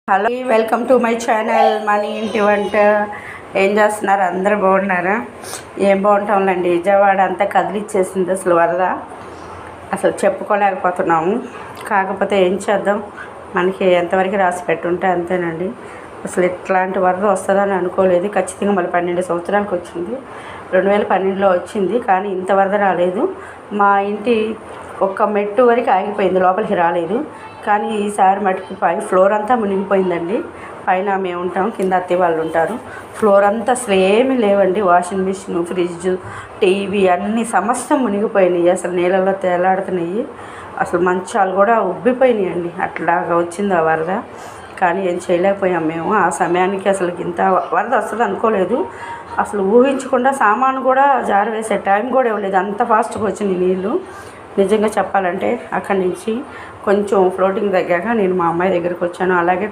Hello, welcome to my channel మన ఇంటి వంట. ఏం చేస్తున్నారు? అందరూ బాగున్నారా? ఏం బాగుంటాంలేండి. విజయవాడ అంతా కదిలిచ్చేసింది అసలు వరద. అసలు చెప్పుకోలేకపోతున్నాము. కాకపోతే ఏం చేద్దాం, మనకి ఎంతవరకు రాసి పెట్టుంటే అంతేనండి. అసలు ఇట్లాంటి వరద వస్తుందని అనుకోలేదు. ఖచ్చితంగా మళ్ళీ 12 సంవత్సరాలకు వచ్చింది. 2012లో వచ్చింది, కానీ ఇంత వరద రాలేదు. మా ఇంటి ఒక్క మెట్టు వరకు ఆగిపోయింది, లోపలికి రాలేదు. కానీ ఈసారి మటుకు ఫ్లోర్ అంతా మునిగిపోయిందండి. పైన మేము ఉంటాం, కింద అత్తయ్య వాళ్ళు ఉంటారు. ఫ్లోర్ అంతా అసలు ఏమీ లేవండి. వాషింగ్ మిషన్, ఫ్రిడ్జ్, టీవీ అన్నీ సమస్తం మునిగిపోయినాయి. అసలు నీళ్ళలో తేలాడుతున్నాయి. అసలు మంచాలు కూడా ఉబ్బిపోయినాయండి. అట్లాగా వచ్చింది ఆ వరద. కానీ ఏం చేయలేకపోయాం మేము. ఆ సమయానికి అసలు ఇంత వరద వస్తుంది అనుకోలేదు. అసలు ఊహించకుండా సామాను కూడా జారవేసే టైం కూడా ఇవ్వలేదు. అంత ఫాస్ట్గా వచ్చినాయి నీళ్ళు. నిజంగా చెప్పాలంటే అక్కడి నుంచి కొంచెం ఫ్లోటింగ్ తగ్గాక నేను మా అమ్మాయి దగ్గరికి వచ్చాను. అలాగే